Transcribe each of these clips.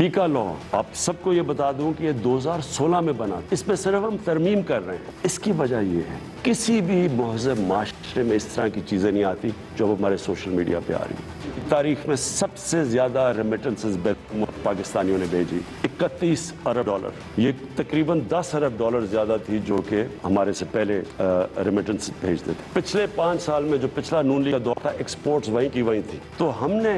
टीका लॉ, आप सबको ये बता दूं कि ये 2016 में बना, इसमें सिर्फ हम तरमीम कर रहे हैं। इसकी वजह ये है किसी भी महज़ब माशरे में इस तरह की चीजें नहीं आती जो हमारे सोशल मीडिया पे आ रही है। तारीख में सबसे ज्यादा रेमिटेंसेस पाकिस्तानियों ने भेजी 31 अरब डॉलर, ये तकरीबन 10 अरब डॉलर ज्यादा थी जो कि हमारे से पहले रेमिटेंस भेजते थे। पिछले 5 साल में जो पिछला नून लीग का दौर था, एक्सपोर्ट्स वहीं की वहीं थी। तो हमने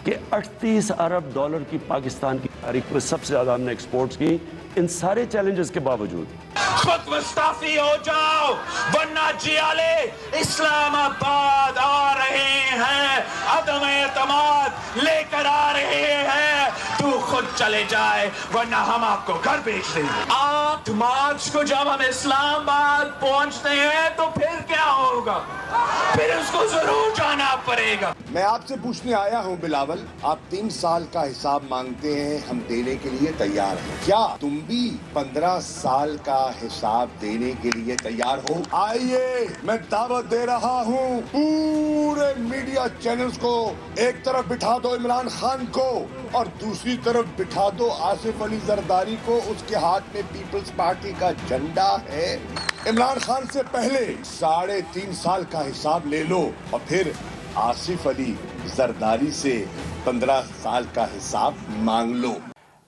कि 38 अरब डॉलर की पाकिस्तान की तारीख में सबसे ज्यादा हमने एक्सपोर्ट्स की, इन सारे चैलेंजेस के बावजूद। खुद मुस्ताफी हो जाओ वरना जियाले इस्लामाबाद आ रहे हैं, अदम एतमाद लेकर आ रहे हैं। तू खुद चले जाए वरना हम आपको घर भेज देंगे। 8 मार्च को जब हम इस्लामाबाद पहुंचते हैं तो फिर क्या होगा? फिर उसको जरूर जाना पड़ेगा। मैं आपसे पूछने आया हूं बिलावल, आप 3 साल का हिसाब मांगते हैं, हम देने के लिए तैयार हैं। क्या तुम भी 15 साल का हिसाब देने के लिए तैयार हो? आइए, मैं दावत दे रहा हूं पूरे मीडिया चैनल्स को। एक तरफ बिठा दो इमरान खान को और दूसरी तरफ बिठा दो आसिफ अली जरदारी को। उसके हाथ में पीपल्स पार्टी का झंडा है। इमरान खान से पहले 3.5 साल का हिसाब ले लो और फिर आसिफ अली जरदारी से 15 साल का हिसाब मांग लो।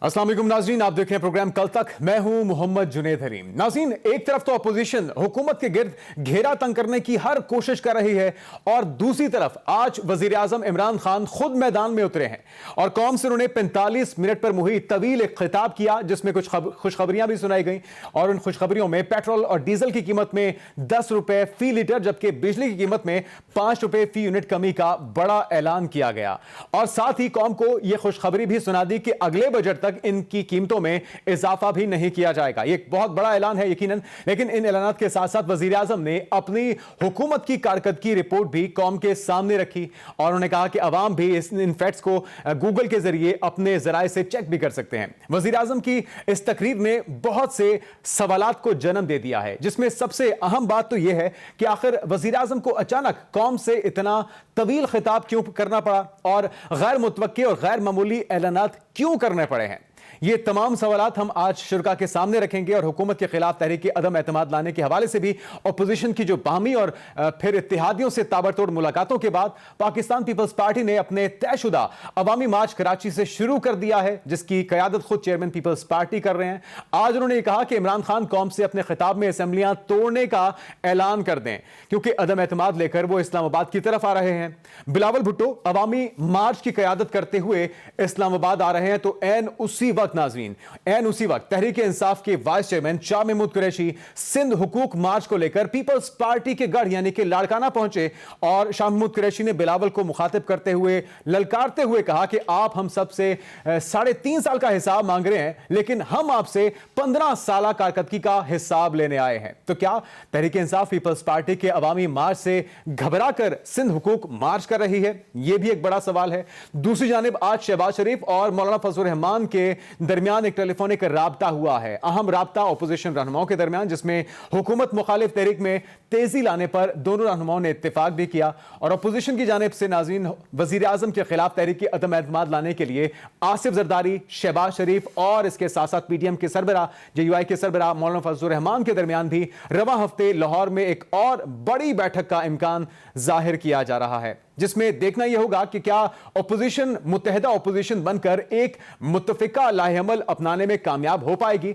अस्सलाम वालेकुम नाज़रीन, आप देख रहे हैं प्रोग्राम कल तक। मैं हूं मोहम्मद जुनैद हरीम। नाज़रीन, एक तरफ तो अपोजिशन हुकूमत के गिर्द घेरा तंग करने की हर कोशिश कर रही है और दूसरी तरफ आज वजीर आजम इमरान खान खुद मैदान में उतरे हैं और कौम से उन्होंने 45 मिनट पर मुहित तवील एक खिताब किया जिसमें कुछ खुशखबरियां भी सुनाई गई और उन खुशखबरियों में पेट्रोल और डीजल की कीमत में 10 रुपए फी लीटर जबकि बिजली की कीमत में 5 रुपए फी यूनिट कमी का बड़ा ऐलान किया गया और साथ ही कौम को यह खुशखबरी भी सुना दी कि अगले बजट तक इनकी कीमतों में इजाफा भी नहीं किया जाएगा। यह एक बहुत बड़ा ऐलान है यकीनन, लेकिन इन ऐलानात के साथ साथ वजीर आजम ने अपनी हुकूमत की कारकर्दगी रिपोर्ट भी कौम के सामने रखी और उन्होंने कहा कि अवाम भी इन फैक्ट्स को गूगल के जरिए अपने जराए से चेक भी कर सकते हैं। वजीर आजम की इस तकरीर ने बहुत से सवालात को जन्म दे दिया है, जिसमें सबसे अहम बात तो यह है कि आखिर वजीर आजम को अचानक कौम से इतना तवील खिताब क्यों करना पड़ा और गैर मुतवक्के और गैर मामूली ऐलानात क्यों करने पड़े हैं। ये तमाम सवालात हम आज शुरा के सामने रखेंगे और हुकूमत के खिलाफ तहरीक अदम एतमाद लाने के हवाले से भी अपोजिशन की जो बाहमी और फिर इत्तेहादियों से ताबड़तोड़ मुलाकातों के बाद पाकिस्तान पीपल्स पार्टी ने अपने तयशुदा अवामी मार्च कराची से शुरू कर दिया है, जिसकी कयादत खुद चेयरमैन पीपल्स पार्टी कर रहे हैं। आज उन्होंने ये कहा कि इमरान खान कौम से अपने खिताब में असम्बलियां तोड़ने का ऐलान कर दें क्योंकि अदम एतमाद लेकर वो इस्लामाबाद की तरफ आ रहे हैं। बिलावल भुट्टो अवामी मार्च की कयादत करते हुए इस्लामाबाद आ रहे हैं तो एन उसी वक्त नाज़रीन, एन उसी वक्त तहरीक इंसाफ के वाइस चेयरमैन शाह महमूद कुरैशी सिंध हुकूक मार्च को लेकर पीपल्स पार्टी के गढ़ यानी कि लाड़काना पहुंचे और शाह महमूद कुरैशी ने बिलावल को मुखातिब करते हुए ललकारते हुए कहा कि आप हम सबसे 3.5 साल का हिसाब मांग रहे हैं लेकिन हम आपसे 15 साल कारकर्दगी का हिसाब लेने आए हैं। तो क्या तहरीक इंसाफ पीपल्स पार्टी के अवामी मार्च से घबरा कर सिंध हुकूक मार्च कर रही है? यह भी एक बड़ा सवाल है। दूसरी जानिब आज शहबाज शरीफ और मौलाना फजल रहमान के दरमियान एक टेलीफोनिक राब्ता हुआ है, अहम राब्ता अपोजिशन रहनुमाओं के दरमियान, जिसमें हुकूमत मुखालिफ तहरीक में तेजी लाने पर दोनों रहनुमाओं ने इत्तेफाक भी किया और अपोजिशन की जानिब से नाज़रीन वजीर आजम के खिलाफ तहरीक अदम एतमाद लाने के लिए आसिफ जरदारी, शहबाज शरीफ और इसके साथ साथ पीटीएम के सरबराह JUI के सरबराह मौलाना फजल रहमान के दरमियान भी रवा हफ्ते लाहौर में एक और बड़ी बैठक का इम्कान जाहिर किया जा रहा है, जिसमें देखना यह होगा कि क्या अपोजिशन मुत्तहिदा अपोजिशन बनकर एक मुत्तफिका लाहेअमल अपनाने में कामयाब हो पाएगी।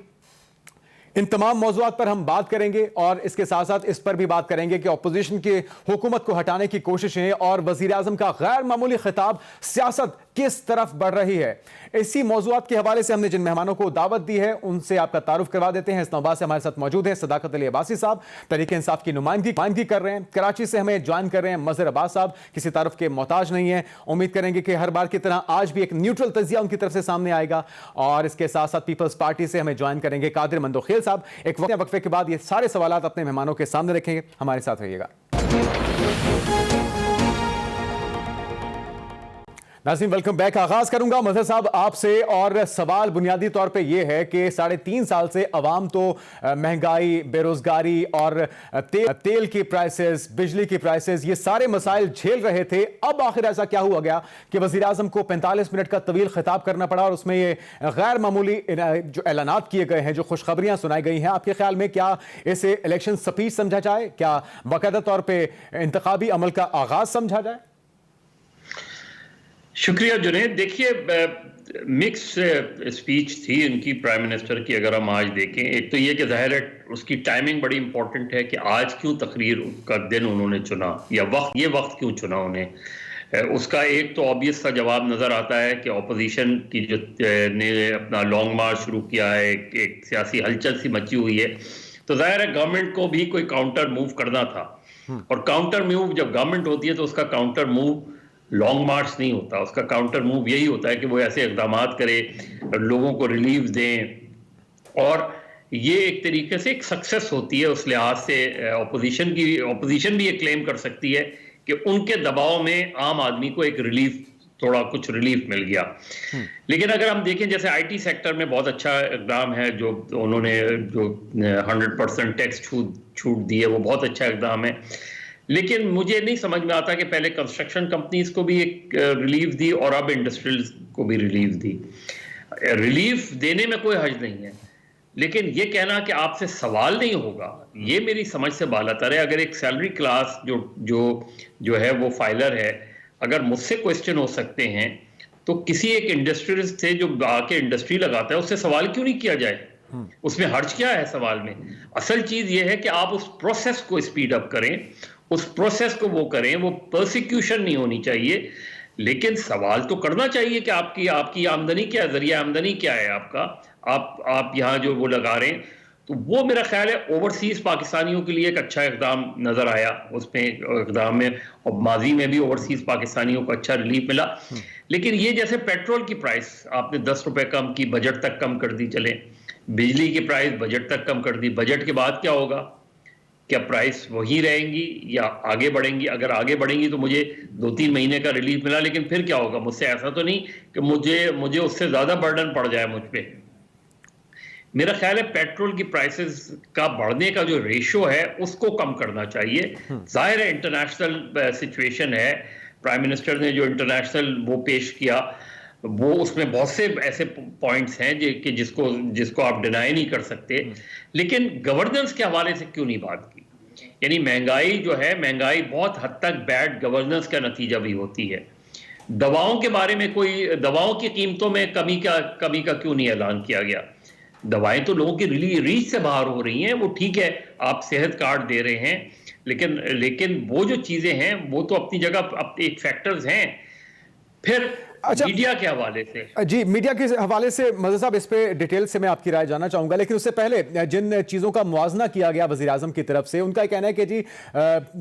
इन तमाम मौज़ूआत पर हम बात करेंगे और इसके साथ साथ इस पर भी बात करेंगे कि अपोजिशन की हुकूमत को हटाने की कोशिशें और वजीर आजम का गैर मामूली खिताब सियासत किस तरफ बढ़ रही है। इसी मौज़ूआत के हवाले से हमने जिन मेहमानों को दावत दी है उनसे आपका तारुफ करवा देते हैं। इस्लामाबाद से हमारे साथ मौजूद है सदाकत अली अब्बासी साहब, तहरीक इंसाफ की नुमाइंदगी कर रहे हैं। कराची से हमें ज्वाइन कर रहे हैं मजहर अब्बास साहब, किसी तारुफ के मोहताज नहीं है। उम्मीद करेंगे कि हर बार की तरह आज भी एक न्यूट्रल तजिया उनकी तरफ से सामने आएगा। और इसके साथ साथ पीपल्स पार्टी से हमें ज्वाइन करेंगे कादिर मंदोखेल साहब। एक वक्फे के बाद ये सारे सवालात अपने मेहमानों के सामने रखेंगे। हमारे साथ रहिएगा। नाज़रीन वेलकम बैक। आगाज करूंगा मजहर साहब आपसे, और सवाल बुनियादी तौर पे ये है कि 3.5 साल से अवाम तो महंगाई, बेरोजगारी और तेल की प्राइसेस, बिजली की प्राइसेस, ये सारे मसाइल झेल रहे थे। अब आखिर ऐसा क्या हुआ गया कि वजीर आजम को 45 मिनट का तवील खिताब करना पड़ा, और उसमें ये गैर मामूली जो ऐलानात किए गए हैं, जो खुशखबरियां सुनाई गई हैं, आपके ख्याल में क्या इसे इलेक्शन स्पीच समझा जाए? क्या बाकायदा तौर पर इंतखाबी अमल का आगाज समझा जाए? शुक्रिया जुनैद। देखिए, मिक्स स्पीच थी इनकी, प्राइम मिनिस्टर की। अगर हम आज देखें, एक तो ये कि ज़ाहिर है उसकी टाइमिंग बड़ी इंपॉर्टेंट है कि आज क्यों तकरीर का दिन उन्होंने चुना, या ये वक्त क्यों चुना उन्हें। उसका एक तो ऑब्वियस सा जवाब नज़र आता है कि अपोजिशन की जो ने अपना लॉन्ग मार्च शुरू किया है, एक सियासी हलचल सी मची हुई है, तो ज़ाहिर है गवर्नमेंट को भी कोई काउंटर मूव करना था। और काउंटर मूव जब गवर्नमेंट होती है तो उसका काउंटर मूव लॉन्ग मार्च नहीं होता, उसका काउंटर मूव यही होता है कि वो ऐसे इक़दाम करे, लोगों को रिलीफ दें। और ये एक तरीके से एक सक्सेस होती है उस लिहाज से ऑपोजिशन भी ये क्लेम कर सकती है कि उनके दबाव में आम आदमी को एक रिलीफ, थोड़ा कुछ रिलीफ मिल गया। लेकिन अगर हम देखें, जैसे आईटी सेक्टर में बहुत अच्छा इक़दाम है जो उन्होंने, जो 100% टैक्स छूट दी है, वो बहुत अच्छा इक़दाम है। लेकिन मुझे नहीं समझ में आता कि पहले कंस्ट्रक्शन कंपनीज को भी एक रिलीफ दी और अब इंडस्ट्रियल्स को भी रिलीफ दी। रिलीफ देने में कोई हर्ज नहीं है, लेकिन ये कहना कि आपसे सवाल नहीं होगा, ये मेरी समझ से बालातर है। अगर एक सैलरी क्लास जो है वो फाइलर है, अगर मुझसे क्वेश्चन हो सकते हैं, तो किसी एक इंडस्ट्रियलिस्ट से जो आके इंडस्ट्री लगाता है उससे सवाल क्यों नहीं किया जाए? उसमें हर्ज क्या है सवाल में? असल चीज ये है कि आप उस प्रोसेस को स्पीड अप करें, उस प्रोसेस को वो करें, वो परसिक्यूशन नहीं होनी चाहिए। लेकिन सवाल तो करना चाहिए कि आपकी आमदनी क्या है, जरिया आमदनी क्या है आपका, आप यहाँ जो वो लगा रहे हैं। तो वो मेरा ख्याल है ओवरसीज पाकिस्तानियों के लिए एक अच्छा इक़दाम नजर आया उसमें इक़दाम में, और माजी में भी ओवरसीज पाकिस्तानियों को अच्छा रिलीफ मिला। लेकिन ये जैसे पेट्रोल की प्राइस आपने 10 रुपए कम की, बजट तक कम कर दी, चले बिजली की प्राइस बजट तक कम कर दी, बजट के बाद क्या होगा? क्या प्राइस वही रहेंगी या आगे बढ़ेंगी? अगर आगे बढ़ेंगी तो मुझे 2-3 महीने का रिलीफ मिला, लेकिन फिर क्या होगा? मुझसे ऐसा तो नहीं कि मुझे उससे ज्यादा बर्डन पड़ जाए मुझ पे। मेरा ख्याल है पेट्रोल की प्राइसेस का बढ़ने का जो रेशो है उसको कम करना चाहिए। जाहिर है इंटरनेशनल सिचुएशन है, प्राइम मिनिस्टर ने जो इंटरनेशनल वो पेश किया, वो उसमें बहुत से ऐसे पॉइंट्स हैं कि जिसको आप डिनाई नहीं कर सकते। लेकिन गवर्नेंस के हवाले से क्यों नहीं बात की? यानी महंगाई जो है, महंगाई बहुत हद तक बैड गवर्नेंस का नतीजा भी होती है। दवाओं के बारे में दवाओं की कीमतों में कमी का क्यों नहीं ऐलान किया गया? दवाएं तो लोगों की रीच से बाहर हो रही हैं, वो ठीक है, आप सेहत कार्ड दे रहे हैं, लेकिन वो जो चीजें हैं वो तो अपनी जगह एक फैक्टर्स हैं। फिर अच्छा, मीडिया के हवाले से, जी मीडिया के हवाले से मज़हर साहब इस पे डिटेल से मैं आपकी राय जानना चाहूंगा, लेकिन उससे पहले जिन चीज़ों का मुआवजा किया गया वज़ीर आज़म की तरफ से, उनका कहना है कि जी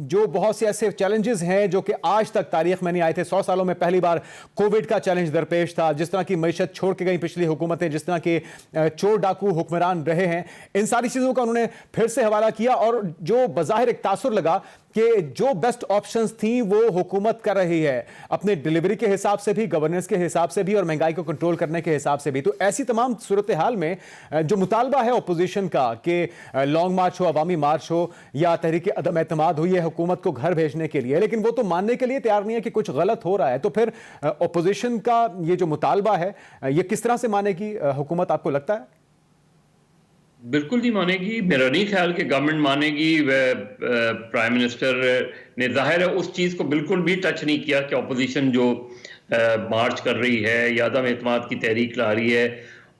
जो बहुत से ऐसे चैलेंजेस हैं जो कि आज तक तारीख में नहीं आए थे, 100 सालों में पहली बार कोविड का चैलेंज दरपेश था, जिस तरह की मईशत छोड़ के गई पिछली हुकूमतें, जिस तरह के चोर डाकू हुक्मरान रहे हैं, इन सारी चीज़ों का उन्होंने फिर से हवाला किया। और जो बज़ाहिर एक तासुर लगा कि जो बेस्ट ऑप्शंस थी वो हुकूमत कर रही है, अपने डिलीवरी के हिसाब से भी, गवर्नेंस के हिसाब से भी, और महंगाई को कंट्रोल करने के हिसाब से भी। तो ऐसी तमाम सूरत हाल में जो मुतालबा है अपोजिशन का कि लॉन्ग मार्च हो, अवामी मार्च हो, या तहरीक अदम एतमाद हुई है हुकूमत को घर भेजने के लिए, लेकिन वो तो मानने के लिए तैयार नहीं है कि कुछ गलत हो रहा है। तो फिर अपोजिशन का ये जो मुतालबा है, ये किस तरह से मानेगी हुकूमत, आपको लगता है? बिल्कुल नहीं मानेगी। मेरा नहीं ख्याल कि गवर्नमेंट मानेगी। प्राइम मिनिस्टर ने जाहिर है उस चीज़ को बिल्कुल भी टच नहीं किया कि अपोजिशन जो मार्च कर रही है या अदम एतमाद की तहरीक ला रही है,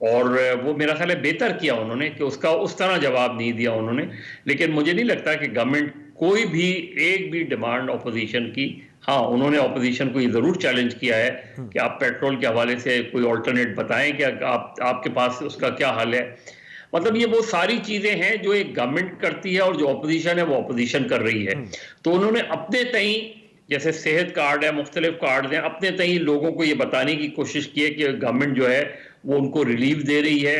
और वो मेरा ख्याल है बेहतर किया उन्होंने कि उसका उस तरह जवाब नहीं दिया उन्होंने। लेकिन मुझे नहीं लगता कि गवर्नमेंट कोई भी एक भी डिमांड अपोजिशन की, हाँ उन्होंने अपोजिशन को ये ज़रूर चैलेंज किया है कि आप पेट्रोल के हवाले से कोई ऑल्टरनेट बताएं कि आपके पास उसका क्या हल है। मतलब ये वो सारी चीजें हैं जो एक गवर्नमेंट करती है और जो अपोजिशन है वो अपोजिशन कर रही है। तो उन्होंने अपने तई, जैसे सेहत कार्ड है, मुख्तलिफ कार्ड हैं, अपने तई लोगों को ये बताने की कोशिश की है कि गवर्नमेंट जो है वो उनको रिलीफ दे रही है,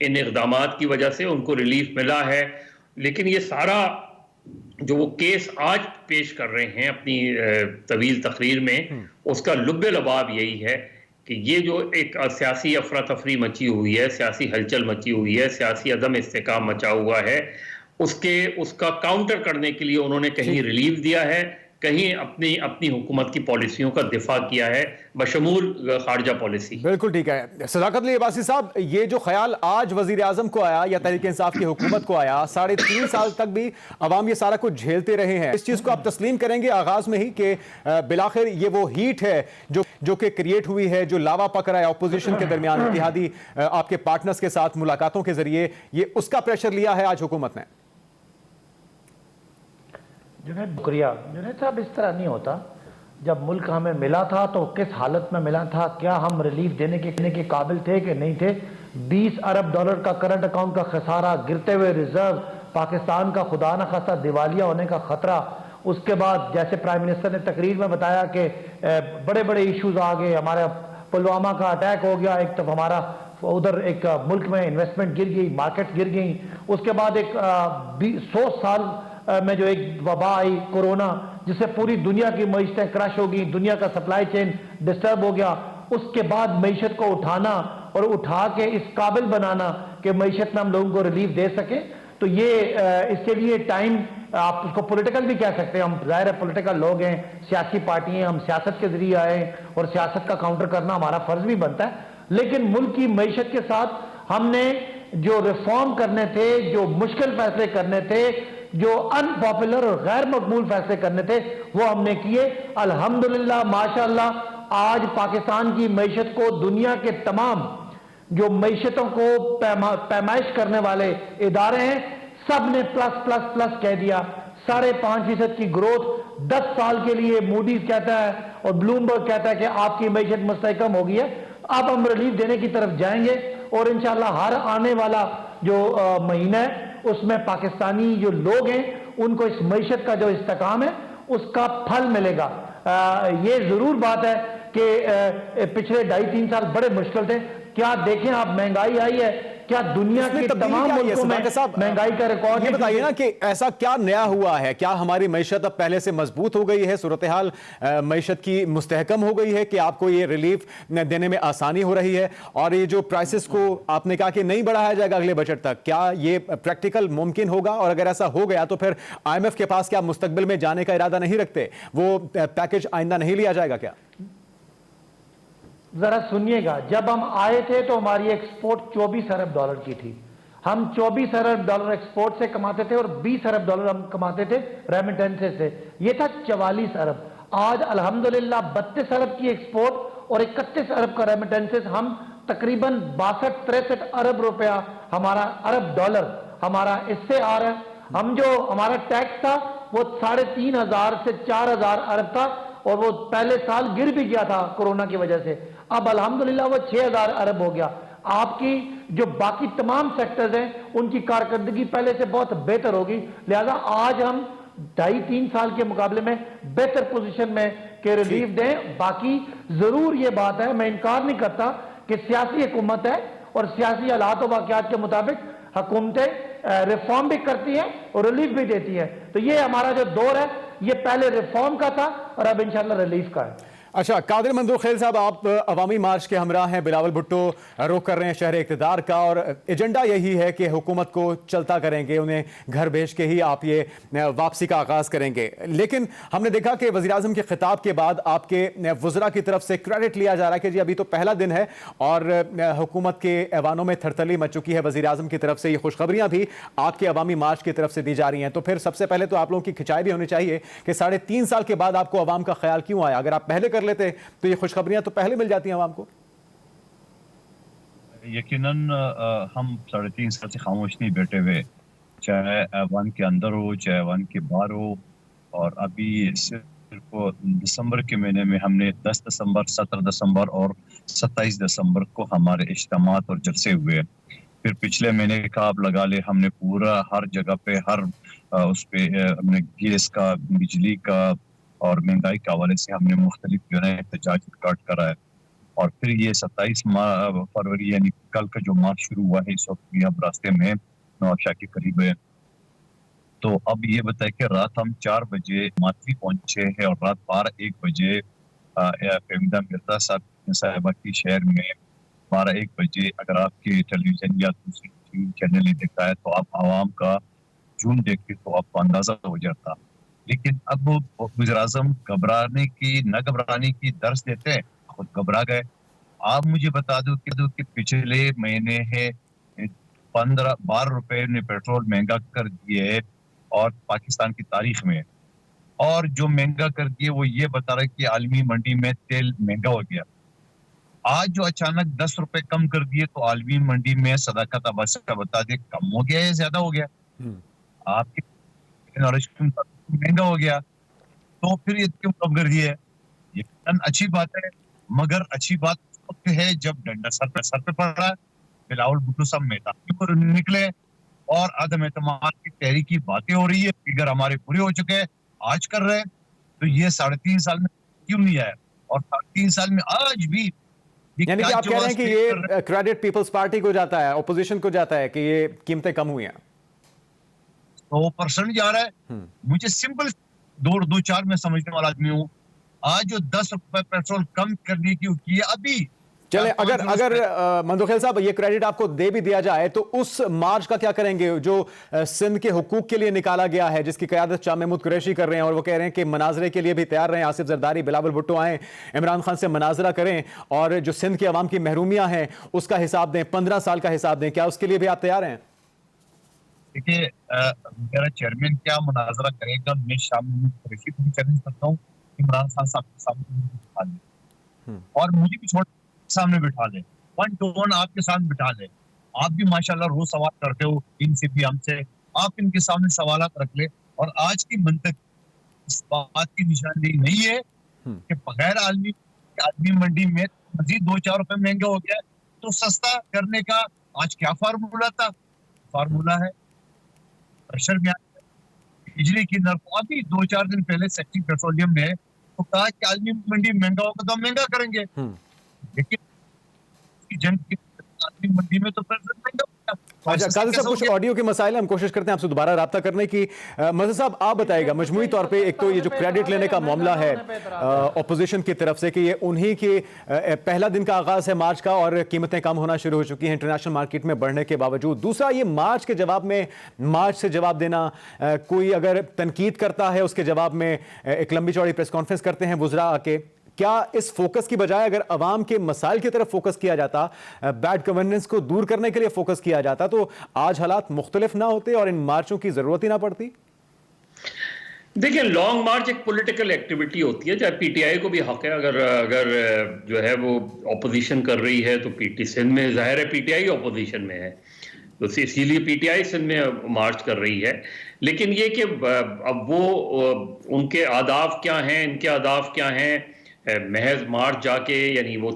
इन इक़दामात की वजह से उनको रिलीफ मिला है। लेकिन ये सारा जो वो केस आज पेश कर रहे हैं अपनी तवील तकरीर में, उसका लुब्बे लबाब यही है कि ये जो एक सियासी अफरा तफरी मची हुई है, सियासी हलचल मची हुई है, सियासी अदम इस्तेकाम मचा हुआ है, उसका काउंटर करने के लिए उन्होंने कहीं रिलीफ दिया है, कहीं अपनी हुकूमत की पॉलिसियों का दिफा किया है, बशमूल खारजा पॉलिसी। बिल्कुल ठीक है। सदाकत अली अब्बासी साहब, ये जो ख्याल आज वजीर आजम को आया या तहरीक इंसाफ की हुकूमत को आया, 3.5 साल तक भी अवाम ये सारा कुछ झेलते रहे हैं, इस चीज को आप तस्लीम करेंगे आगाज में ही कि बिलाखिर ये वो हीट है जो कि क्रिएट हुई है, जो लावा पक रहा है ऑपोजिशन के दरमियान, इत्तेहादी आपके पार्टनर्स के साथ मुलाकातों के जरिए, ये उसका प्रेशर लिया है आज हुकूमत ने? शुक्रिया जुनैद साहब, इस तरह नहीं होता। जब मुल्क हमें मिला था तो किस हालत में मिला था, क्या हम रिलीफ देने के काबिल थे कि नहीं थे? 20 अरब डॉलर का करंट अकाउंट का खसारा, गिरते हुए रिजर्व, पाकिस्तान का खुदा न खासा दिवालिया होने का खतरा। उसके बाद जैसे प्राइम मिनिस्टर ने तकरीर में बताया कि बड़े बड़े इश्यूज आ गए, हमारे पुलवामा का अटैक हो गया, एक तरफ हमारा उधर एक मुल्क में इन्वेस्टमेंट गिर गई, मार्केट गिर गई। उसके बाद एक 100 साल में जो एक वबा आई कोरोना, जिससे पूरी दुनिया की मईशतें क्रश हो गई, दुनिया का सप्लाई चेन डिस्टर्ब हो गया। उसके बाद मईशत को उठाना और उठा के इस काबिल बनाना कि मईशत में हम लोगों को रिलीफ दे सके, तो ये इसके लिए टाइम, आप उसको पॉलिटिकल भी कह सकते हैं। हम जाहिर है पॉलिटिकल लोग हैं, सियासी पार्टी हैं, हम सियासत के जरिए आए और सियासत का काउंटर करना हमारा फर्ज भी बनता है। लेकिन मुल्क की मईशत के साथ हमने जो रिफॉर्म करने थे, जो मुश्किल फैसले करने थे, जो अनपॉपुलर और गैर मकबूल फैसले करने थे, वो हमने किए। अल्हम्दुलिल्लाह माशाअल्लाह आज पाकिस्तान की मईशत को दुनिया के तमाम जो मईशतों को पैमाइश करने वाले इदारे हैं, सब ने प्लस प्लस प्लस कह दिया। 5.5% की ग्रोथ 10 साल के लिए मूडीज कहता है और ब्लूमबर्ग कहता है कि आपकी मईशत मुस्तहकम हो गई है। अब हम रिलीफ देने की तरफ जाएंगे और इंशाअल्लाह हर आने वाला जो महीना है उसमें पाकिस्तानी जो लोग हैं उनको इस मईशत का जो इस्तेकाम है उसका फल मिलेगा। ये जरूर बात है कि पिछले 2.5-3 साल बड़े मुश्किल थे। क्या देखें आप, महंगाई आई है, क्या दुनिया के तमाम मुल्कों में महंगाई का रिकॉर्ड? ये बताइए ना कि ऐसा क्या नया हुआ है, क्या हमारी मईशत अब पहले से मजबूत हो गई है, सूरत हाल मईशत की मुस्तहकम हो गई है कि आपको ये रिलीफ देने में आसानी हो रही है? और ये जो प्राइसेस को आपने कहा कि नहीं बढ़ाया जाएगा अगले बजट तक, क्या ये प्रैक्टिकल मुमकिन होगा? और अगर ऐसा हो गया तो फिर IMF के पास क्या मुस्तकबिल में जाने का इरादा नहीं रखते? वो पैकेज आइंदा नहीं लिया जाएगा क्या? जरा सुनिएगा, जब हम आए थे तो हमारी एक्सपोर्ट 24 अरब डॉलर की थी। हम 24 अरब डॉलर एक्सपोर्ट से कमाते थे और 20 अरब डॉलर हम कमाते थे रेमिटेंसेस से। ये था 44 अरब। आज अल्हम्दुलिल्लाह 32 अरब की एक्सपोर्ट और 31 अरब का रेमिटेंसेस, हम तकरीबन 62-63 अरब रुपया हमारा, अरब डॉलर हमारा इससे आ रहा है। हम जो हमारा टैक्स था वो 3,500 से 4,000 अरब था और वो पहले साल गिर भी गया था कोरोना की वजह से। अब अल्हम्दुलिल्लाह वो 6,000 अरब हो गया। आपकी जो बाकी तमाम सेक्टर्स हैं उनकी कारकर्दगी पहले से बहुत बेहतर होगी। लिहाजा आज हम 2.5-3 साल के मुकाबले में बेहतर पोजीशन में के रिलीफ दें। बाकी जरूर ये बात है, मैं इनकार नहीं करता कि सियासी हुकूमत है और सियासी हालात और वाक़यात के मुताबिक हुकूमतें रिफॉर्म भी करती हैं और रिलीफ भी देती हैं। तो ये हमारा जो दौर है ये पहले रिफॉर्म का था और अब इंशाल्लाह रिलीफ का है। अच्छा, कादिर मंजूर खेल साहब, आप अवामी मार्च के हमरा हैं, बिलावल भुट्टो रुख कर रहे हैं शहर इक़्तिदार का और एजेंडा यही है कि हुकूमत को चलता करेंगे, उन्हें घर भेज के ही आप ये वापसी का आगाज़ करेंगे। लेकिन हमने देखा कि वज़ीर आज़म के खिताब के बाद आपके वज़रा की तरफ से क्रेडिट लिया जा रहा है कि जी अभी तो पहला दिन है और हुकूमत के ऐवानों में थरथली मच चुकी है। वज़ीर आज़म की तरफ से ये खुशखबरियाँ भी आपके अवामी मार्च की तरफ से दी जा रही हैं। तो फिर सबसे पहले तो आप लोगों की खिंचाई भी होनी चाहिए कि 3.5 साल के बाद आपको अवाम का ख्याल क्यों आया? अगर आप पहले लेते तो ये खुशखबरियां तो पहले मिल जाती हैं आवाम को। यकीनन हम 3.5 साल से खामोश नहीं बैठे हुए, चाहे ऐवान के अंदर हो चाहे ऐवान के बाहर हो। और अभी सिर्फ दिसंबर के महीने में हमने 10 दिसंबर, 17 दिसंबर और 27 दिसंबर को हमारे इज्तिमात और जलसे हुए। फिर पिछले महीने का आप लगा ले, हमने पूरा हर जगह पे हर उस पे हमने गैस का, बिजली का और महंगाई के हवाले से हमने मुख्तलिफ जो है एहतजाज रिकॉर्ड करा है। और फिर ये 27 फरवरी यानी कल का जो मार्च शुरू हुआ है, इस वक्त भी हम रास्ते में नवाबशाह के करीब है। तो अब ये बताए कि रात हम 4 बजे माथी पहुंचे हैं और रात 12-1 बजे फेमिदा मिर्जा साहिबा की शहर में 12-1 बजे अगर आपके टेलीविजन या दूसरी चैनल ही देखा है तो आप आवाम का झूम देखते तो आपको अंदाजा हो जाता। लेकिन अब वज़ीर-ए-आज़म न घबराने की दर्स देते हैं, खुद घबरा गए। आप मुझे बता दो कि पिछले महीने है 12 रुपए ने पेट्रोल महंगा कर दिए है और पाकिस्तान की तारीख में, और जो महंगा कर दिए वो ये बता रहे कि आलमी मंडी में तेल महंगा हो गया। आज जो अचानक 10 रुपए कम कर दिए तो आलमी मंडी में सदाकत अब्बास का बता दे कम हो गया या ज्यादा हो गया? आपके नॉलेज महंगा हो गया तो फिर ये क्यों कम कर दिया है? ये अच्छी बात है, मगर अच्छी बात है जब डंडा सर पे पड़ रहा है। बिलावल भुट्टो साहब मैदान पर निकले और अदम एतमाद की तहरीक की बातें हो रही है, फिगर हमारे पूरे हो चुके हैं, आज कर रहे हैं, तो ये 3.5 साल में क्यों नहीं आया? और 3.5 साल में आज भी यानी कि आप कह रहे हैं कि ये क्रेडिट पीपल्स पार्टी को जाता है, ऑपोजिशन को जाता है कि ये कीमतें कम हुई हैं। 100% जा रहा है। मुझे सिंपल 2-4 में समझने वाला आदमी हूँ। आज जो 10 रुपए पेट्रोल कम करने की है अभी चले, अगर मंदोखेल साहब ये क्रेडिट आपको दे भी दिया जाए तो उस मार्च का क्या करेंगे जो सिंध के हुकूक के लिए निकाला गया है, जिसकी क़यादत शाह महमूद कुरैशी कर रहे हैं और वो कह रहे हैं कि मनाजरे के लिए भी तैयार रहें, आसिफ जरदारी बिलावल भुट्टो आए, इमरान खान से मनाजरा करें और जो सिंध के अवाम की महरूमियां हैं उसका हिसाब दें, 15 साल का हिसाब दें, क्या उसके लिए भी आप तैयार हैं? देखिए, मेरा चेयरमैन क्या मुनाजरा करेगा, मैं शाह महमूद कुरैशी को भी चैलेंज करता हूँ, इमरान खान साहब के सामने बिठा ले और मुझे भी छोड़ सामने बिठा ले, 1 to 1 आपके सामने बिठा ले। आप भी माशाल्लाह रोज सवाल करते हो इनसे भी हमसे, आप इनके सामने सवालात रख ले। और आज की मंतक इस बात की निशानदेही नहीं है कि बगैर आलमी मंडी में मजीद 2-4 रुपए महंगा हो गया तो सस्ता करने का आज क्या फार्मूला था? फार्मूला है प्रेशर में बिजली की नर्क। अभी 2-4 दिन पहले सेक्टर पेट्रोलियम ने तो कहा कि आलमी मंडी महंगा होगा तो हम महंगा करेंगे, लेकिन जंग की मंडी में तो अच्छा, काजी साहब कुछ ऑडियो के मसाइल, हम कोशिश करते हैं आपसे दोबारा राब्ता करने की। मज़हर साहब आप बताइएगा मजमूई तौर पे, एक तो ये जो क्रेडिट लेने का मामला है ऑपोजिशन की तरफ से कि ये उन्हीं के पहला दिन का आगाज है मार्च का और कीमतें कम होना शुरू हो चुकी हैं इंटरनेशनल मार्केट में बढ़ने के बावजूद। दूसरा, ये मार्च के जवाब में मार्च से जवाब देना, कोई अगर तनकीद करता है उसके जवाब में एक लंबी चौड़ी प्रेस कॉन्फ्रेंस करते हैं वुज़रा आके। क्या इस फोकस की बजाय अगर अवाम के मसाइल की तरफ फोकस किया जाता, बैड गवर्नेंस को दूर करने के लिए फोकस किया जाता, तो आज हालात मुख्तलिफ ना होते और इन मार्चों की जरूरत ही ना पड़ती? देखिए, लॉन्ग मार्च एक पॉलिटिकल एक्टिविटी होती है, चाहे पीटीआई को भी हक है, अगर जो है वो ऑपोजिशन कर रही है तो सिंध में जाहिर है पीटीआई ऑपोजिशन में है, तो इसीलिए पीटीआई सिंध में मार्च कर रही है। लेकिन ये कि अब वो उनके आदाब क्या हैं, इनके आदाब क्या हैं, महज मार्च जाके यानी वो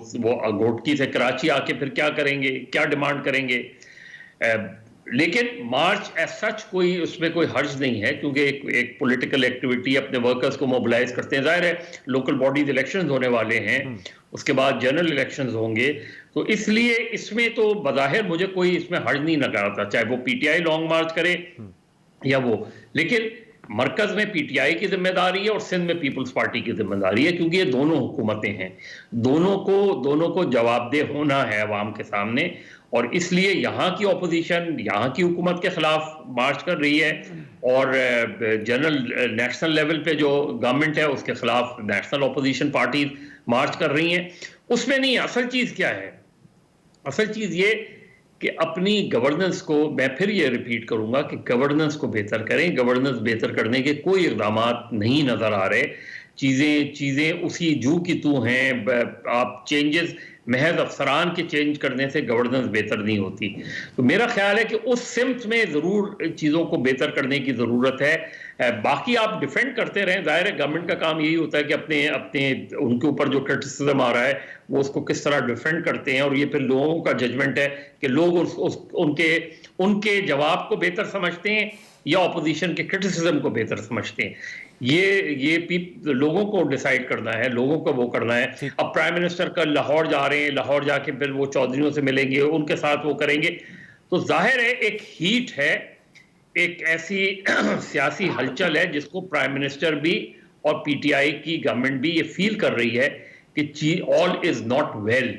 घोटकी से कराची आके फिर क्या करेंगे, क्या डिमांड करेंगे? लेकिन मार्च एज सच कोई उसमें कोई हर्ज नहीं है, क्योंकि एक पॉलिटिकल एक्टिविटी अपने वर्कर्स को मोबिलाइज करते हैं। जाहिर है लोकल बॉडीज इलेक्शंस होने वाले हैं, उसके बाद जनरल इलेक्शंस होंगे, तो इसलिए इसमें तो बज़ाहिर मुझे कोई इसमें हर्ज नहीं लगा था, चाहे वो पीटीआई लॉन्ग मार्च करे या वो। लेकिन मरकज में पीटीआई की जिम्मेदारी है और सिंध में पीपल्स पार्टी की जिम्मेदारी है, क्योंकि ये दोनों हुकूमतें हैं, दोनों को जवाबदेह होना है अवाम के सामने। और इसलिए यहाँ की ऑपोजिशन यहाँ की हुकूमत के खिलाफ मार्च कर रही है और जनरल नेशनल लेवल पे जो गवर्नमेंट है उसके खिलाफ नेशनल ऑपोजिशन पार्टीज मार्च कर रही हैं। उसमें नहीं, असल चीज़ क्या है? असल चीज़ ये कि अपनी गवर्नेंस को, मैं फिर ये रिपीट करूंगा कि गवर्नेंस को बेहतर करें। गवर्नेंस बेहतर करने के कोई इक़दाम नहीं नज़र आ रहे, चीज़ें उसी जू की तू हैं। आप चेंजेस महज अफसरान के चेंज करने से गवर्नेंस बेहतर नहीं होती। तो मेरा ख्याल है कि उस सिमत में ज़रूर चीज़ों को बेहतर करने की ज़रूरत है। बाकी आप डिफेंड करते रहें, ज़ाहिर है गवर्नमेंट का काम यही होता है कि अपने उनके ऊपर जो क्रिटिसिज्म आ रहा है वो उसको किस तरह डिफेंड करते हैं, और ये फिर लोगों का जजमेंट है कि लोग उनके जवाब को बेहतर समझते हैं या अपोजिशन के क्रिटिसिज्म को बेहतर समझते हैं। ये लोगों को डिसाइड करना है, लोगों को वो करना है। अब प्राइम मिनिस्टर कल लाहौर जा रहे हैं, लाहौर जाके फिर वो चौधरियों से मिलेंगे, उनके साथ वो करेंगे, तो जाहिर है एक हीट है एक ऐसी सियासी हलचल है जिसको प्राइम मिनिस्टर भी और पीटीआई की गवर्नमेंट भी ये फील कर रही है कि ऑल इज नॉट वेल,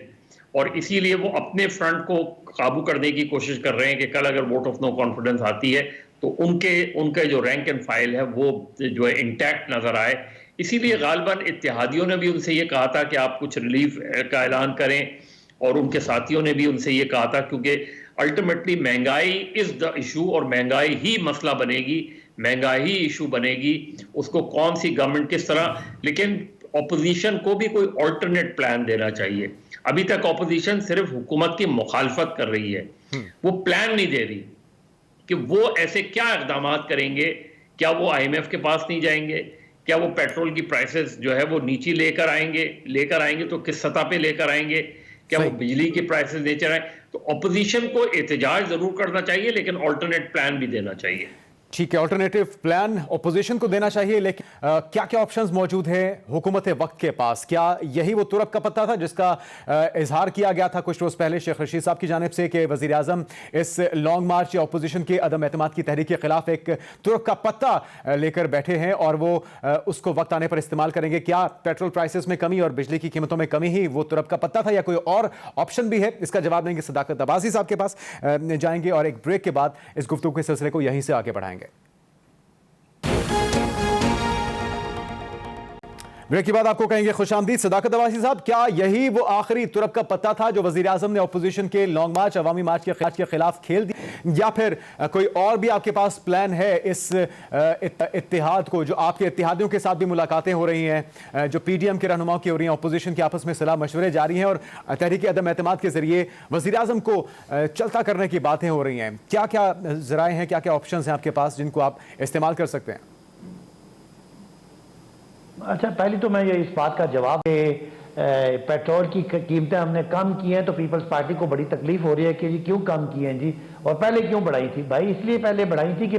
और इसीलिए वो अपने फ्रंट को काबू करने की कोशिश कर रहे हैं कि कल अगर वोट ऑफ नो कॉन्फिडेंस आती है तो उनके जो रैंक एंड फाइल है वो जो है इंटैक्ट नजर आए। इसीलिए गालिबन इत्तेहादियों ने भी उनसे ये कहा था कि आप कुछ रिलीफ का ऐलान करें, और उनके साथियों ने भी उनसे ये कहा था, क्योंकि अल्टीमेटली महंगाई इज द इशू और महंगाई ही मसला बनेगी, महंगाई ही इशू बनेगी, उसको कौन सी गवर्नमेंट किस तरह। लेकिन ऑपोजिशन को भी कोई ऑल्टरनेट प्लान देना चाहिए। अभी तक ऑपोजिशन सिर्फ हुकूमत की मुखालफत कर रही है, वो प्लान नहीं दे रही कि वो ऐसे क्या इकदाम करेंगे। क्या वो IMF के पास नहीं जाएंगे? क्या वो पेट्रोल की प्राइसेस जो है वो नीचे लेकर आएंगे तो किस सतह पे लेकर आएंगे? क्या वो बिजली की प्राइसेस नीचे आए? तो ऑपोजिशन को एहतजाज जरूर करना चाहिए, लेकिन ऑल्टरनेट प्लान भी देना चाहिए। ठीक है, ऑल्टरनेटिव प्लान ऑपोजिशन को देना चाहिए, लेकिन क्या क्या ऑप्शंस मौजूद है हुकूमत वक्त के पास? क्या यही वो तुरप का पत्ता था जिसका इजहार किया गया था कुछ रोज पहले शेख रशीद साहब की जानिब से कि वजीर आजम इस लॉन्ग मार्च या ऑपोजिशन के अदम एतमाद की तहरीक के खिलाफ एक तुरप का पत्ता लेकर बैठे हैं और वो उसको वक्त आने पर इस्तेमाल करेंगे? क्या पेट्रोल प्राइसेस में कमी और बिजली की कीमतों में कमी ही वो तुरप का पत्ता था, या कोई और ऑप्शन भी है? इसका जवाब देंगे सदाकत अब्बासी साहब के पास जाएंगे और एक ब्रेक के बाद इस गुफ्तगू के सिलसिले को यहीं से आगे बढ़ाएंगे। ब्रेक के बाद आपको कहेंगे खुशामदीद। सदाकत अब्बासी साहब, क्या यही वो आखिरी तुरप का पत्ता था जो वजीर आजम ने अपोजिशन के लॉन्ग मार्च, अवामी मार्च के खिलाफ खेल दी, या फिर कोई और भी आपके पास प्लान है इस इत्तेहाद को? जो आपके इत्तेहादियों के साथ भी मुलाकातें हो रही हैं, जो PDM के रहनुमाओं की हो रही हैं, अपोजिशन के आपस में सलाह मशवरे जारी हैं और तहरीक अदम एतमाद के जरिए वजीर आजम को चलता करने की बातें हो रही हैं, क्या क्या जराए हैं, क्या क्या ऑप्शन हैं आपके पास जिनको आप इस्तेमाल कर सकते हैं? अच्छा, पहले तो मैं ये इस बात का जवाब पेट्रोल की कीमतें हमने कम की हैं तो पीपल्स पार्टी को बड़ी तकलीफ हो रही है कि जी क्यों कम की हैं जी, और पहले क्यों बढ़ाई थी? भाई इसलिए पहले बढ़ाई थी कि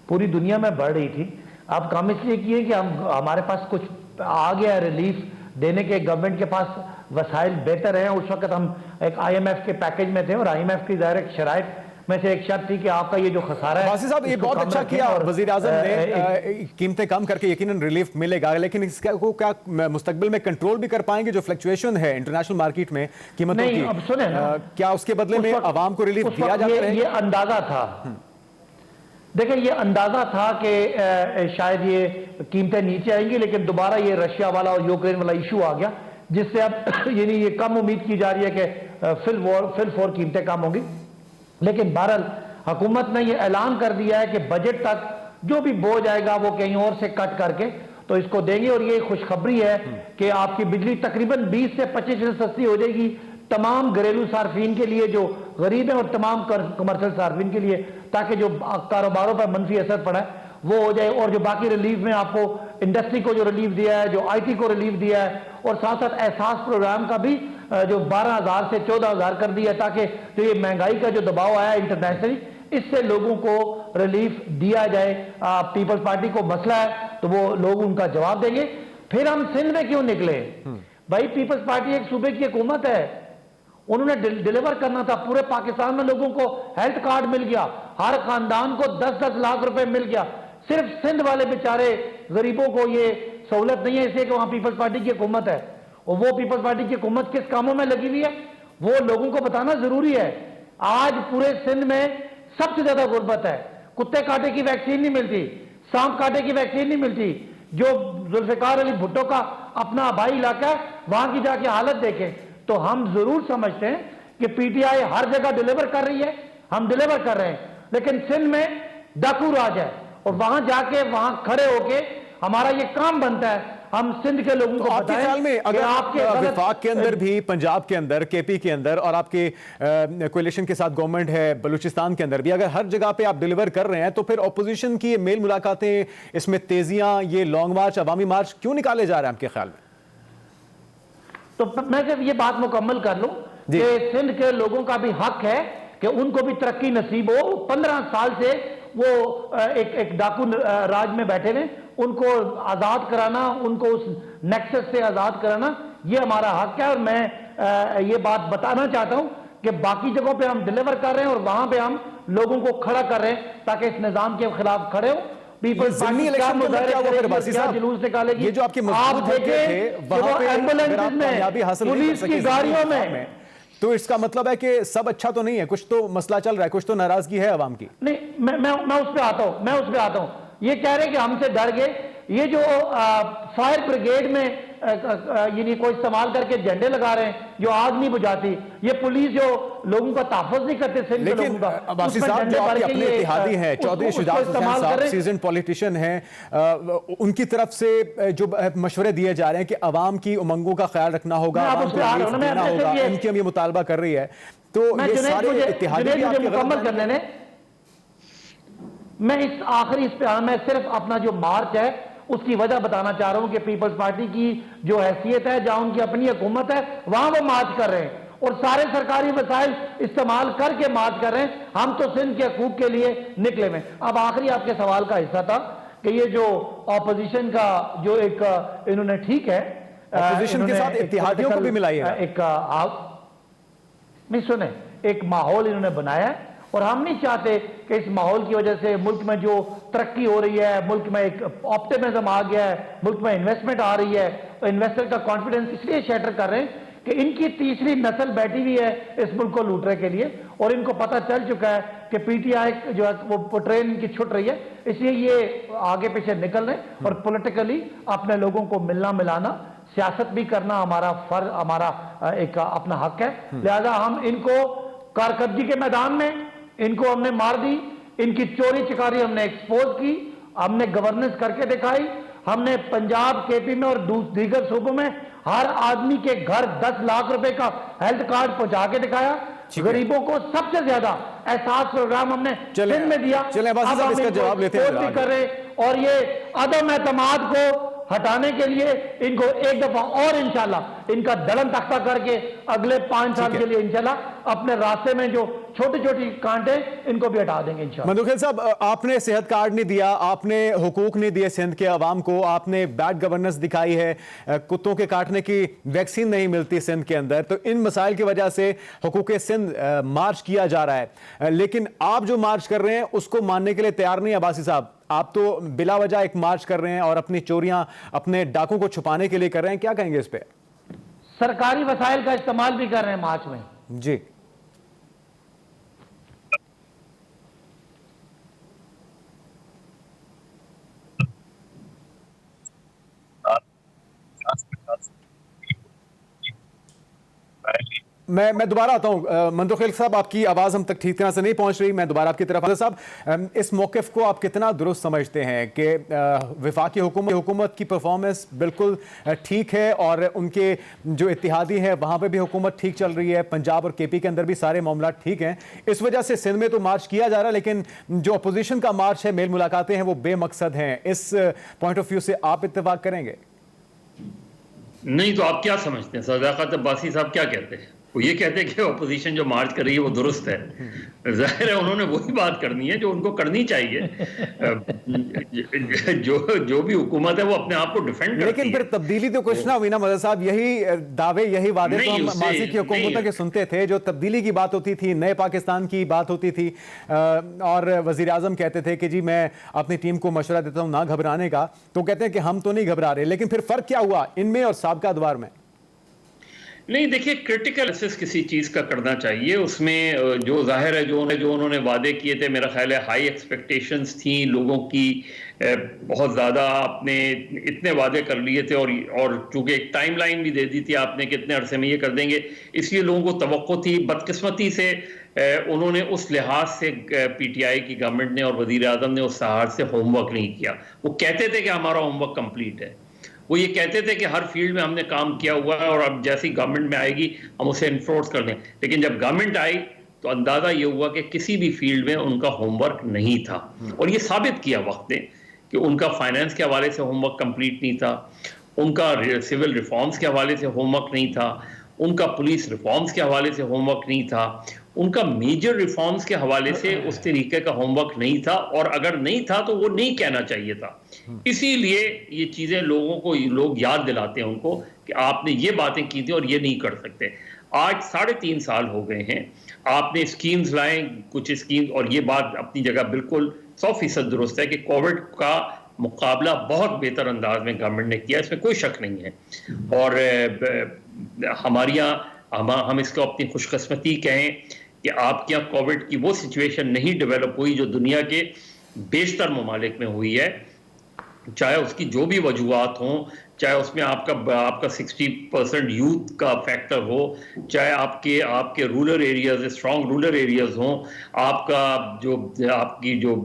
पूरी दुनिया में बढ़ रही थी। अब कम इसलिए किए कि हमारे पास कुछ आ गया रिलीफ देने के, गवर्नमेंट के पास वसाइल बेहतर हैं। उस वक्त हम एक IMF के पैकेज में थे और IMF की ज़ाहिर शराइत में से एक शर्त थी कि आपका ये जो खसारा है। वासी साहब, ये बहुत अच्छा किया वजीर आजम ने, कीमतें कम करके यकीनन रिलीफ मिलेगा, लेकिन इसको क्या मुस्तकबिल में कंट्रोल भी कर पाएंगे? जो फ्लक्चुएशन है इंटरनेशनल मार्केट में कीमतों की, अब सुने ना, क्या उसके बदले में आवाम को रिलीफ दिया जाता है? ये अंदाजा था, देखिए ये अंदाजा था कि शायद ये कीमतें नीचे आएंगी, लेकिन दोबारा ये रशिया वाला और यूक्रेन वाला इशू आ गया, जिससे अब यानी ये कम उम्मीद की जा रही है कि फिल फोर कीमतें कम होंगी। लेकिन बहरहाल हुकूमत ने यह ऐलान कर दिया है कि बजट तक जो भी बोझ आएगा वो कहीं और से कट करके तो इसको देंगे, और ये खुशखबरी है कि आपकी बिजली तकरीबन 20 से 25% सस्ती हो जाएगी तमाम घरेलू सार्फिन के लिए जो गरीब है और तमाम कमर्शियल सार्फिन के लिए, ताकि जो कारोबारों पर मनफी असर पड़ा है वो हो जाए। और जो बाकी रिलीफ में आपको इंडस्ट्री को जो रिलीफ दिया है, जो IT को रिलीफ दिया है, और साथ साथ एहसास प्रोग्राम का भी जो 12,000 से 14,000 कर दिया, ताकि जो ये महंगाई का जो दबाव आया इंटरनेशनली, इससे लोगों को रिलीफ दिया जाए। पीपल्स पार्टी को मसला है तो वो लोग उनका जवाब देंगे। फिर हम सिंध में क्यों निकले? भाई पीपल्स पार्टी एक सूबे की हुकूमत है, उन्होंने डिलीवर करना था। पूरे पाकिस्तान में लोगों को हेल्थ कार्ड मिल गया, हर खानदान को 10-10 लाख रुपए मिल गया। सिर्फ सिंध वाले बेचारे गरीबों को ये सहूलत नहीं है, इसलिए कि वहां पीपल्स पार्टी की हुकूमत है। और वो पीपल्स पार्टी की हुकूमत किस कामों में लगी हुई है वो लोगों को बताना जरूरी है। आज पूरे सिंध में सबसे ज्यादा गुर्बत है, कुत्ते काटे की वैक्सीन नहीं मिलती, सांप काटे की वैक्सीन नहीं मिलती। जो जुल्फिकार अली भुट्टो का अपना आबाई इलाका है, वहां की जाके हालत देखें तो हम जरूर समझते हैं कि PTI हर जगह डिलीवर कर रही है, हम डिलीवर कर रहे हैं, लेकिन सिंध में डाकू राज है और वहां जाके वहां खड़े होके हमारा ये काम बनता है हम सिंध के लोगों को आपके ख्याल में अगर आपके विफाक के अंदर भी, पंजाब के अंदर, KP के अंदर और आपके कोalition के साथ गवर्नमेंट है बलूचिस्तान के अंदर भी, अगर हर जगह पे आप डिलीवर कर रहे हैं तो फिर ऑपोजिशन की मेल मुलाकातें, इसमें तेजियां, ये लॉन्ग मार्च, अवामी मार्च क्यों निकाले जा रहे हैं आपके ख्याल में? तो मैं जब ये बात मुकम्मल कर लूं कि सिंध के लोगों का भी हक है कि उनको भी तरक्की नसीब हो। 15 साल से वो एक डाकू राज में बैठे हुए, उनको आजाद कराना, उनको उस नेक्सस से आजाद कराना, ये हमारा हक है। और मैं ये बात बताना चाहता हूं कि बाकी जगहों पे हम डिलीवर कर रहे हैं और वहां पे हम लोगों को खड़ा कर रहे हैं ताकि इस निजाम के खिलाफ खड़े हो। पीपल्स पार्टी इलेक्शन के अंदर क्या हुआ फिर बासी साहब? जुलूस निकालेगी। ये जो आपके आप मजबूत हल्के थे वहां पे एम्बुलेंस में पुलिस की गाड़ियों में, तो इसका मतलब है कि सब अच्छा तो नहीं है, कुछ तो मसला चल रहा है, कुछ तो नाराजगी है अवाम की। नहीं, मैं उस पे आता हूं। ये कह रहे हैं कि हमसे डर गए। ये जो फायर ब्रिगेड में यानी कोई इस्तेमाल करके झंडे लगा रहे हैं जो आग नहीं बुझाती, ये पुलिस जो लोगों का तहफ़्फ़ुज़ नहीं करते सिंध के लोगों का। अब्बासी साहब जो आपके अपने इत्तेहादी हैं, चौधरी शुजात हुसैन साहब सीजन पॉलिटिशियन हैं, उनकी तरफ से जो मशवरे दिए जा रहे हैं कि अवाम की उमंगों का ख्याल रखना होगा, अवाम को रिलीफ देना होगा, उनकी हम ये मुतालबा कर रही है, तो ये सारे इत्तेहादी मुकम्मल कर लेने। मैं इस आखिरी में सिर्फ अपना जो मार्च है उसकी वजह बताना चाह रहा हूं कि पीपल्स पार्टी की जो हैसियत है, जहां उनकी अपनी हुकूमत है, वहां वो मार्च कर रहे हैं और सारे सरकारी वसाइल इस्तेमाल करके मार्च कर रहे हैं। हम तो सिंध के हकूक के लिए निकले में। अब आखिरी आपके सवाल का हिस्सा था कि ये जो ऑपोजिशन का जो एक इन्होंने, ठीक है, ऑपोजिशन के साथ इत्तेहादियों को भी मिलाइएगा, एक नहीं सुने, एक माहौल इन्होंने बनाया है और हम नहीं चाहते कि इस माहौल की वजह से मुल्क में जो तरक्की हो रही है, मुल्क में एक ऑप्टिमिज्म आ गया है, मुल्क में इन्वेस्टमेंट आ रही है, इन्वेस्टर का कॉन्फिडेंस इसलिए शैटर कर रहे हैं कि इनकी तीसरी नस्ल बैठी हुई है इस मुल्क को लूटने के लिए और इनको पता चल चुका है कि पीटीआई जो है वो ट्रेन इनकी छुट रही है, इसलिए ये आगे पीछे निकल रहे हैं और पॉलिटिकली अपने लोगों को मिलना मिलाना, सियासत भी करना हमारा फर्ज, हमारा एक अपना हक है। लिहाजा हम इनको कारकर्दगी के मैदान में इनको हमने मार दी, इनकी चोरी चिकारी हमने एक्सपोज की, हमने गवर्नेंस करके दिखाई, हमने पंजाब, केपी में और दीगर सूबों में हर आदमी के घर 10 लाख रुपए का हेल्थ कार्ड पहुंचा के दिखाया। गरीबों को सबसे ज्यादा एहसास प्रोग्राम हमने सिंध में दिया। अब हम इसका जवाब लेते हैं कर रहे और ये अदम एतमाद को हटाने के लिए इनको एक दफा और इंशाल्लाह इनका दलन तख्ता करके अगले 5 साल के लिए इंशाल्लाह अपने रास्ते में जो छोटी छोटी कांटे इनको भी हटा देंगे इंशाल्लाह। मंदुखेल साहब, आपने सेहत कार्ड नहीं दिया, आपने हुकूक नहीं दिए सिंध के अवाम को, आपने बैड गवर्नेंस दिखाई है, कुत्तों के काटने की वैक्सीन नहीं मिलती सिंध के अंदर, तो इन मसाइल की वजह से हुकूक सिंध मार्च किया जा रहा है, लेकिन आप जो मार्च कर रहे हैं उसको मानने के लिए तैयार नहीं है अब्बासी साहब। आप तो बिला वजह एक मार्च कर रहे हैं और अपनी चोरियां, अपने डाकों को छुपाने के लिए कर रहे हैं, क्या कहेंगे इस पे? सरकारी वसाइल का इस्तेमाल भी कर रहे हैं मार्च में। जी, मैं दोबारा आता हूं। मंदुखेल साहब, आपकी आवाज़ हम तक ठीक तरह से नहीं पहुंच रही, मैं दोबारा आपकी तरफ। साहब, इस मौक़िफ़ को आप कितना दुरुस्त समझते हैं कि वफाकी हुकूमत की परफॉर्मेंस बिल्कुल ठीक है और उनके जो इत्तेहादी हैं वहाँ पे भी हुकूमत ठीक चल रही है, पंजाब और केपी के अंदर भी सारे मामला ठीक हैं, इस वजह से सिंध में तो मार्च किया जा रहा है, लेकिन जो अपोजिशन का मार्च है, मेल मुलाकातें हैं, वो बेमकसद हैं, इस पॉइंट ऑफ व्यू से आप इत्तेफाक करेंगे? नहीं तो आप क्या समझते हैं? सदाकत अब्बासी साहब क्या कहते हैं? वो ये कहते हैं कि ऑपोजिशन जो मार्च कर रही है वो दुरुस्त है। जाहिर है उन्होंने वही बात करनी है जो उनको करनी चाहिए। जो भी हुकूमत है वो अपने आप को डिफेंड करती है। लेकिन फिर तब्दीली तो कुछ ना हुई ना मदद साहब, यही दावे, यही वादे तो हम माजी की हुकूमतों के सुनते थे, जो तब्दीली की बात होती थी, नए पाकिस्तान की बात होती थी, और वजीर आजम कहते थे कि जी मैं अपनी टीम को मशवरा देता हूँ ना घबराने का, तो कहते हैं कि हम तो नहीं घबरा रहे। लेकिन फिर फर्क क्या हुआ इनमें और साबका अदवार में? नहीं, देखिए, क्रिटिकल एनालिसिस किसी चीज़ का करना चाहिए। उसमें जो जाहिर है जो उन्होंने वादे किए थे, मेरा ख्याल है हाई एक्सपेक्टेशंस थी लोगों की, बहुत ज़्यादा आपने इतने वादे कर लिए थे और चूँकि एक टाइमलाइन भी दे दी थी आपने कि इतने अरसे में ये कर देंगे, इसलिए लोगों को तवक्को थी। बदकिस्मती से उन्होंने उस लिहाज से पीटीआई की गवर्नमेंट ने और वज़ीर आज़म ने उस लिहाज से होमवर्क नहीं किया। वो कहते थे कि हमारा होमवर्क कंप्लीट है, वो ये कहते थे कि हर फील्ड में हमने काम किया हुआ है और अब जैसी गवर्नमेंट में आएगी हम उसे इन्फोर्स कर दें। लेकिन जब गवर्नमेंट आई तो अंदाज़ा ये हुआ कि किसी भी फील्ड में उनका होमवर्क नहीं था, और ये साबित किया वक्त ने कि उनका फाइनेंस के हवाले से होमवर्क कंप्लीट नहीं था, उनका सिविल रिफॉर्म्स के हवाले से होमवर्क नहीं था, उनका पुलिस रिफॉर्म्स के हवाले से होमवर्क नहीं था, उनका मेजर रिफॉर्म्स के हवाले से उस तरीके का होमवर्क नहीं था, और अगर नहीं था तो वो नहीं कहना चाहिए था। इसीलिए ये चीज़ें लोग याद दिलाते हैं उनको कि आपने ये बातें की थी और ये नहीं कर सकते। आज 3.5 साल हो गए हैं, आपने स्कीम्स लाए, कुछ स्कीम्स, और ये बात अपनी जगह बिल्कुल 100% दुरुस्त है कि कोविड का मुकाबला बहुत बेहतर अंदाज में गवर्नमेंट ने किया, इसमें कोई शक नहीं है। और हमारे यहाँ हम इसको अपनी खुशकिस्मती कहें कि आपके यहाँ कोविड की वो सिचुएशन नहीं डेवलप हुई जो दुनिया के बेशतर ममालिक में हुई है, चाहे उसकी जो भी वजूहात हों, चाहे उसमें आपका 60% यूथ का फैक्टर हो, चाहे आपके rural areas, strong rural areas हों, आपकी जो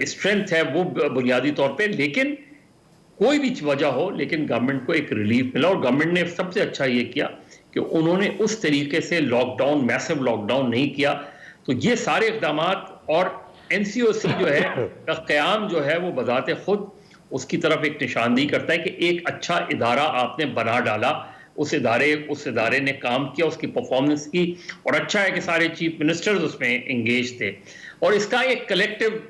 स्ट्रेंथ है वो बुनियादी तौर पे, लेकिन कोई भी वजह हो, लेकिन गवर्नमेंट को एक रिलीफ मिला। और गवर्नमेंट ने सबसे अच्छा ये किया कि उन्होंने उस तरीके से लॉकडाउन, मैसिव लॉकडाउन नहीं किया। तो ये सारे इक़दाम, और एनसीओसी जो है का क़याम जो है वो बजाते खुद उसकी तरफ एक निशानदेही करता है कि एक अच्छा इदारा आपने बना डाला, उस इदारे ने काम किया, उसकी परफॉर्मेंस की, और अच्छा है कि सारे चीफ मिनिस्टर्स उसमें एंगेज थे। और इसका एक कलेक्टिव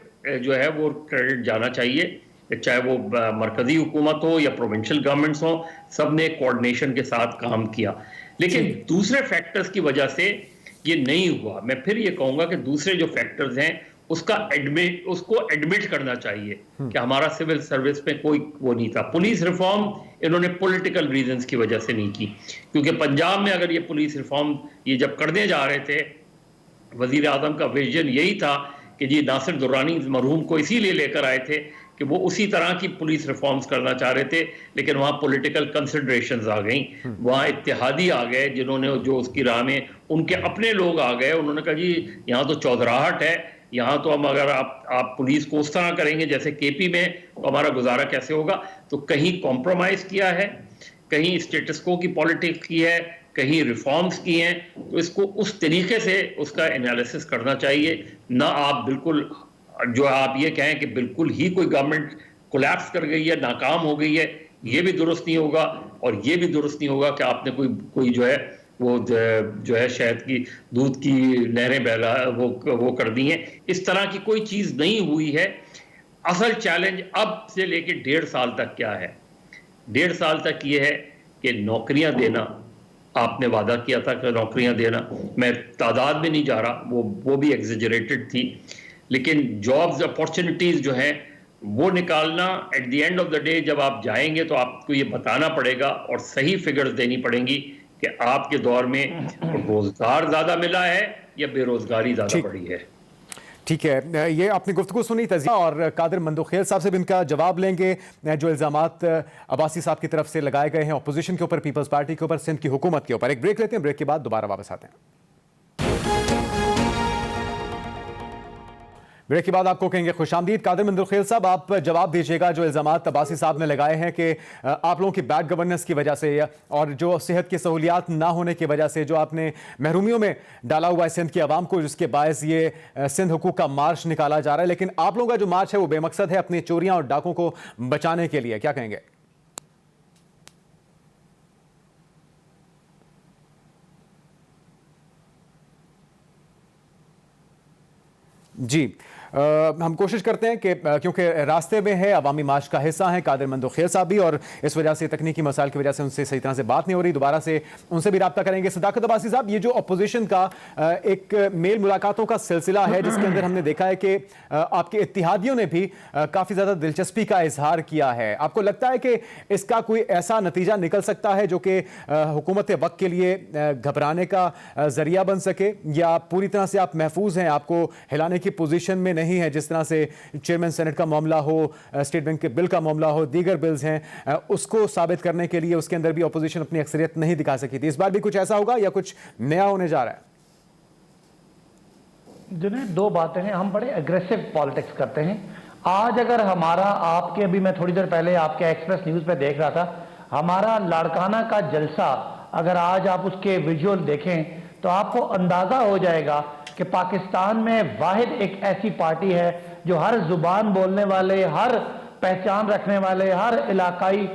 जो है वो क्रेडिट जाना चाहिए, चाहे वो मरकजी हुकूमत हो या प्रोविंशियल गवर्नमेंट्स हो, सब ने कोऑर्डिनेशन के साथ काम किया। लेकिन दूसरे फैक्टर्स की वजह से ये नहीं हुआ। मैं फिर ये कहूँगा कि दूसरे जो फैक्टर्स हैं उसको एडमिट करना चाहिए कि हमारा सिविल सर्विस में कोई वो नहीं था। पुलिस रिफॉर्म इन्होंने पॉलिटिकल रीजंस की वजह से नहीं की, क्योंकि पंजाब में अगर ये पुलिस रिफॉर्म ये जब करने जा रहे थे, वजीर आजम का विजन यही था कि जी नासिर दुर्रानी मरहूम को इसीलिए लेकर आए थे कि वो उसी तरह की पुलिस रिफॉर्म्स करना चाह रहे थे, लेकिन वहाँ पॉलिटिकल कंसिडरेशंस आ गई, वहाँ इत्तेहादी आ गए जिन्होंने जो उसकी राह में उनके अपने लोग आ गए, उन्होंने कहा जी यहाँ तो चौधराहट है, यहाँ तो हम अगर आप पुलिस को उस तरह करेंगे जैसे केपी में, तो हमारा गुजारा कैसे होगा। तो कहीं कॉम्प्रोमाइज़ किया है, कहीं स्टेटस को की पॉलिटिक्स की है, कहीं रिफॉर्म्स की हैं। तो इसको उस तरीके से उसका एनालिसिस करना चाहिए, ना आप बिल्कुल जो आप ये कहें कि बिल्कुल ही कोई गवर्नमेंट कोलैप्स कर गई है, नाकाम हो गई है, ये भी दुरुस्त नहीं होगा। और ये भी दुरुस्त नहीं होगा कि आपने कोई जो है वो जो है शहद की दूध की नहरें बहला वो कर दी हैं। इस तरह की कोई चीज़ नहीं हुई है। असल चैलेंज अब से लेके 1.5 साल तक क्या है? 1.5 साल तक ये है कि नौकरियां देना, आपने वादा किया था कि नौकरियां देना, मैं तादाद में नहीं जा रहा, वो भी एग्जेजरेटेड थी, लेकिन जॉब्स अपॉर्चुनिटीज़ जो हैं वो निकालना, at the end of the day जब आप जाएंगे तो आपको ये बताना पड़ेगा और सही फिगर्स देनी पड़ेंगी कि आपके दौर में रोजगार ज़्यादा मिला है या बेरोजगारी ज़्यादा बढ़ी है। ठीक है, ये आपने गुफ्तगू सुनी तज़िया, और कादिर मंदोखेल साहब से भी इनका जवाब लेंगे जो इल्ज़ामात अब्बासी साहब की तरफ से लगाए गए हैं अपोजिशन के ऊपर, पीपल्स पार्टी के ऊपर, सिंध की हुकूमत के ऊपर। एक ब्रेक लेते हैं, ब्रेक के बाद दोबारा वापस आते हैं। ब्रेक के बाद आपको कहेंगे खुशामदीद। कादिर मंदोखेल साहब, आप जवाब दीजिएगा जो इल्ज़ामात अब्बासी साहब ने लगाए हैं कि आप लोगों की बैड गवर्नेंस की वजह से और जो सेहत की सहूलियात ना होने की वजह से जो आपने महरूमियों में डाला हुआ है सिंध की आवाम को, जिसके बायस ये सिंध हुकूक का मार्च निकाला जा रहा है। लेकिन आप लोगों का जो मार्च है वो बेमकसद है अपनी चोरियां और डाकों को बचाने के लिए, क्या कहेंगे? जी, हम कोशिश करते हैं कि क्योंकि रास्ते में है, अवामी मार्च का हिस्सा है कादिर मंदोखेल साहब भी, और इस वजह से तकनीकी मसाइल की वजह से उनसे सही तरह से बात नहीं हो रही, दोबारा से उनसे भी रब्ता करेंगे। सदाकत अब्बासी साहब, ये जो अपोजिशन का एक मेल मुलाकातों का सिलसिला है जिसके अंदर हमने देखा है कि आपके इत्तेहादियों ने भी काफ़ी ज़्यादा दिलचस्पी का इजहार किया है, आपको लगता है कि इसका कोई ऐसा नतीजा निकल सकता है जो कि हुकूमत वक्त के लिए घबराने का जरिया बन सके, या पूरी तरह से आप महफूज हैं, आपको हिलाने की पोजीशन में नहीं है, जिस तरह से चेयरमैन सेनेट का मामला हो, स्टेट बैंक के बिल का मामला हो, दीगर बिल्स हैं, उसको साबित करने के लिए उसके अंदर भी अपोजिशन अपनी अक्सरियत नहीं दिखा सकी थी? इस बार भी कुछ ऐसा होगा या कुछ नया होने जा रहा है? जिन्हें दो बातें हैं, हम बड़े एग्रेसिव पॉलिटिक्स करते हैं। आज अगर हमारा, आपके अभी मैं थोड़ी देर पहले आपके एक्सप्रेस न्यूज पे देख रहा था, हमारा लाड़काना का जलसा अगर आज आप उसके विजुअल देखें तो आपको अंदाजा हो जाएगा कि पाकिस्तान में वाहिद एक ऐसी पार्टी है जो हर जुबान बोलने वाले, हर पहचान रखने वाले, हर इलाकाई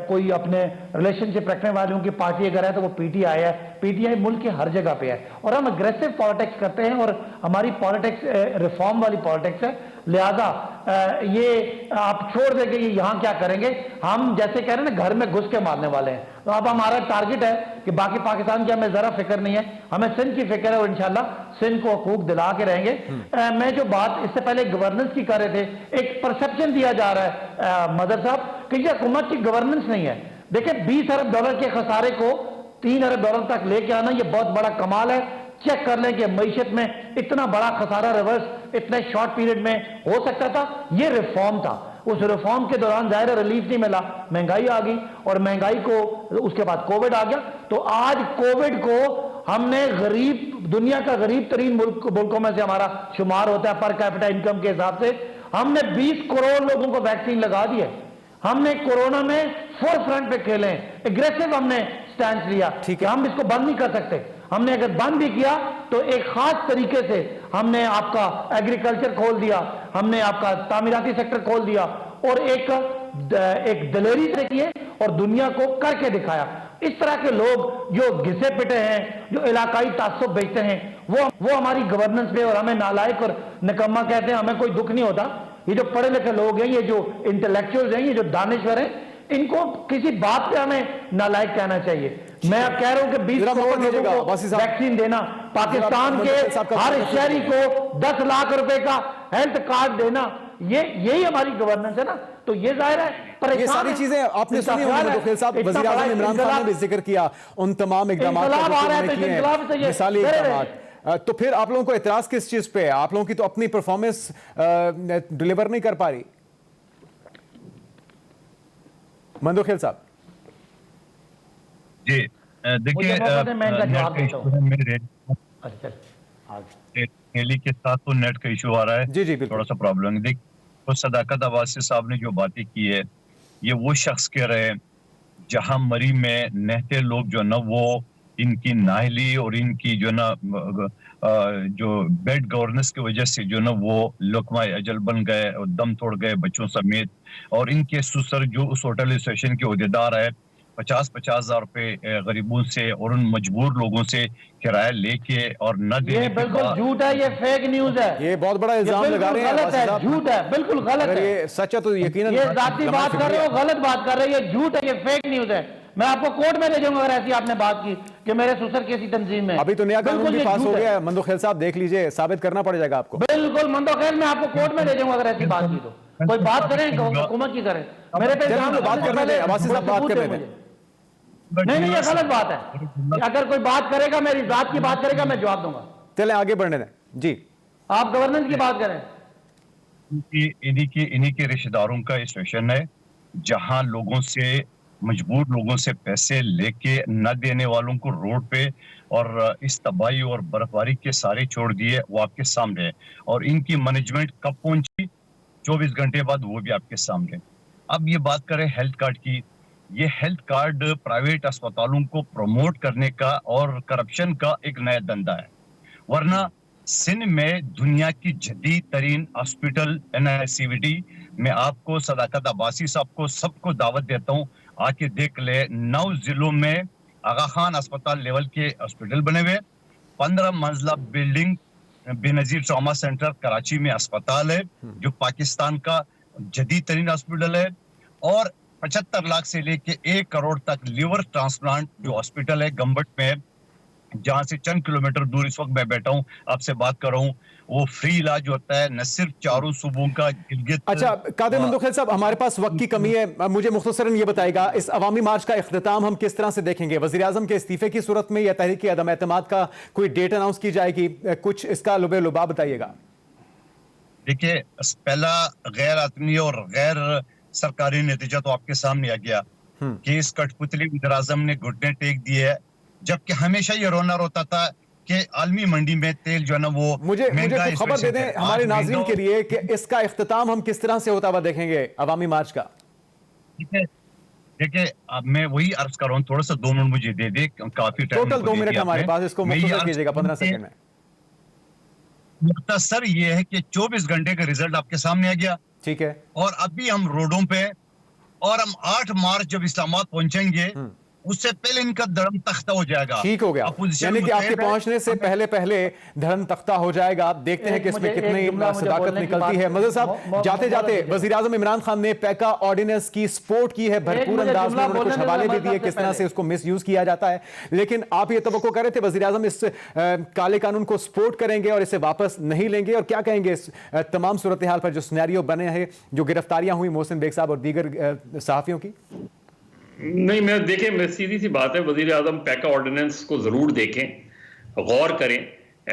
कोई अपने रिलेशनशिप रखने वालों की पार्टी अगर है तो वो पीटीआई है। पीटीआई मुल्क के हर जगह पे है और हम अग्रेसिव पॉलिटिक्स करते हैं और हमारी पॉलिटिक्स रिफॉर्म वाली पॉलिटिक्स है। लिहाजा ये आप छोड़ देंगे, ये यहाँ क्या करेंगे, हम जैसे कह रहे हैं ना घर में घुस के मारने वाले हैं। तो अब हमारा टारगेट है कि बाकी पाकिस्तान की हमें जरा फिक्र नहीं है, हमें सिंध की फिक्र है और इंशाल्लाह सिंध को हकूक दिला के रहेंगे। मैं जो बात इससे पहले गवर्नेंस की कर रहे थे, एक परसेप्शन दिया जा रहा है मदर साहब कि ये हुकूमत की गवर्नेंस नहीं है। देखिए 20 अरब डॉलर के खसारे को 3 अरब डॉलर तक लेके आना, ये बहुत बड़ा कमाल है। चेक कर लें कि मईशत में इतना बड़ा खसारा रिवर्स इतने शॉर्ट पीरियड में हो सकता था। ये रिफॉर्म था, उस रिफॉर्म के दौरान जाहिर रिलीफ नहीं मिला, महंगाई आ गई और महंगाई को उसके बाद कोविड आ गया। तो आज कोविड को हमने गरीब, दुनिया का गरीब तरीन मुल्कों में से हमारा शुमार होता है पर कैपिटा इनकम के हिसाब से, हमने 20 करोड़ लोगों को वैक्सीन लगा दी है। हमने कोरोना में फोर फ्रंट पे खेले हैं, एग्रेसिव हमने स्टैंड लिया। ठीक है, हम इसको बंद नहीं कर सकते। हमने अगर बंद भी किया तो एक खास तरीके से हमने आपका एग्रीकल्चर खोल दिया, हमने आपका तामीराती सेक्टर खोल दिया और एक दिलेरी से किए और दुनिया को करके दिखाया। इस तरह के लोग जो घिसे पिटे हैं, जो इलाकाई तासुब बेचते हैं, वो हमारी गवर्नेंस पे और हमें नालायक और निकम्मा कहते हैं, हमें कोई दुख नहीं होता। ये जो पढ़े लिखे लोग हैं, ये जो इंटेलेक्चुअल्स हैं, ये जो दानिश्वर हैं, इनको किसी बात पे हमें नालायक कहना चाहिए। मैं अब कह रहा हूं कि 20 करोड़ लोगों को वैक्सीन देना, पाकिस्तान के हर शहरी को 10 लाख रुपए का हेल्थ कार्ड देना, यही हमारी गवर्नेंस है ना। तो ये जाहिर है ये सारी चीजें आपने सुनी होंगी साहब। वज़ीर आज़म इमरान खान ने भी जिक्र किया उन तमाम इकदाम मिसाली इकदाम। तो फिर आप लोगों को एतराज किस चीज पे है? आप लोगों की तो अपनी परफॉर्मेंस डिलीवर नहीं कर पा रही। मंदोखेल साहब जी देखिए, रैली के साथ तो नेट का इशू आ रहा है, जी थोड़ा सा प्रॉब्लम है। देखिए, तो सदाकत अब्बासी साहब ने जो बातें की है, ये वो शख्स कह रहे हैं जहां मरी में नहते लोग जो ना वो इनकी नाहली और इनकी जो ना जो बेड गवर्नेंस की वजह से जो ना वो लुकमा अजल बन गए और दम तोड़ गए बच्चों समेत। और इनके सुसर जो उस होटल एसोसिएशन के ओहदेदार है 50-50 हजार रुपए गरीबों से और उन मजबूर लोगों से किराया लेके और न देने। ये बिल्कुल झूठ है, ये फेक न्यूज है, ये बहुत बड़ा इल्जाम लगा रहे हैं। गलत है, झूठ है, बिल्कुल गलत है। ये सच है तो यकीनन ये जाती बात कर रहे हो, गलत बात कर रहे हो, ये झूठ है, ये फेक न्यूज है। मैं आपको कोर्ट में ले जाऊंगा अगर ऐसी आपने बात की कि मेरे सुसर किसी तंजीम में। अभी तो नया कानून भी पास हो गया है मंदोखेल साहब, देख लीजिए, साबित करना पड़ जाएगा आपको। बिल्कुल मंदोखेल, मैं आपको कोर्ट में ले जाऊंगा अगर ऐसी बात की तो। कोई बात करें हुकूमत की करें, मेरे पे बात करने दें, अब्बासी साहब बात करने दें। नहीं, ये गलत बात है। अगर कोई बात करेगा, मेरी जात की बात करेगा, मैं जवाब दूंगा। चलें आगे बढ़ने दें जी। आप गवर्नेंस की बात करें। इन्हीं के रिश्तेदारों का एसोसिएशन है जहां लोगों से, मजबूर लोगों से पैसे लेके न देने वालों को रोड पे और इस तबाही और बर्फबारी के सारे छोड़ दिए, वो आपके सामने है। और इनकी मैनेजमेंट कब पहुंची 24 घंटे बाद, वो भी आपके सामने। अब ये बात करें हेल्थ कार्ड की, ये हेल्थ कार्ड प्राइवेट अस्पतालों को प्रमोट करने का और करप्शन का एक नया धंधा है। वरना सिंध में दुनिया की जदीद तरीन हॉस्पिटल NICVD में आपको सदाकत अब्बासी साहब को सबको दावत देता हूँ, आके देख ले। 9 जिलों में आगा खान अस्पताल लेवल के हॉस्पिटल बने हुए, 15 मंजिला building Benazir trauma centre Karachi में अस्पताल है जो पाकिस्तान का जदीद तरीन हॉस्पिटल है। और 75 लाख से लेके 1 करोड़ तक लिवर ट्रांसप्लांट जो हॉस्पिटल है गंबट में, जहां से चंद किलोमीटर दूर इस वक्त मैं बैठा हूं आपसे बात कर रहा हूं, वो फ्री इलाज होता है, न सिर्फ चारों सूबों का गिलगित। अच्छा कादिर मंदोखेल साहब, हमारे पास वक्त की कमी है, मुझे मुख्तसरन ये बताएगा इस अवामी मार्च का इख्तिताम हम किस तरह से देखेंगे? वज़ीर आज़म के इस्तीफे की सूरत में या तहरीक अदम एतमाद का कोई डेट अनाउंस की जाएगी? कुछ इसका लुबे लुबा बताइएगा। देखिए, पहला गैर आदमी और गैर सरकारी नतीजा तो आपके सामने आ गया कि इस कठपुतली वज़ीर आज़म ने घुटने टेक दिए है, जबकि हमेशा ये रोना रोता था कि आलमी मंडी में तेल जो है ना वो मुझे खबर दे दें हमारे नाज़रीन के लिए कि इसका इख्तिताम हम किस तरह से होता हुआ देखेंगे अवामी मार्च का। देखिए, अब मैं वही अर्ज कर रहा हूँ, थोड़ा सा 2 मिनट मुझे दे दे, काफी टाइम टोटल 2 मिनट हमारे पास, इसको मुख्तसर कीजिएगा 15 सेकंड में। मुख्तसर ये है कि 24 घंटे का रिजल्ट आपके सामने आ गया, ठीक है। और अभी हम रोडों पे, और हम 8 मार्च जब इस्लामाबाद पहुंचेंगे उससे पहले इनका धर्म तख्ता हो जाएगा। ठीक हो गया, अपोजिशन यानी कि आपके मुतहद है। पहुंचने से पहले पहले धर्म तख्ता हो जाएगा। आप देखते हैं कि इसमें कितनी सदाकत निकलती है। मजहर साहब, जाते जाते वजीर आजम इमरान खान ने पैका ऑर्डिनेंस की सपोर्ट की है भरपूर अंदाज में, उन्होंने कुछ हवाले भी दिए किस तरह से उसको मिस यूज किया जाता है। लेकिन आप ये तवक्को कर रहे थे वजीर आजम इस काले कानून को सपोर्ट करेंगे और इसे वापस नहीं लेंगे, और क्या कहेंगे इस तमाम सूरत हाल पर जो सिनेरियो बने हैं, जो गिरफ्तारियां हुई मोहसिन बेग साहब और दीगर सहाफियों की? नहीं, मैं देखें, मैं सीधी सी बात है, वजीर आजम पैका ऑर्डिनेंस को जरूर देखें, गौर करें।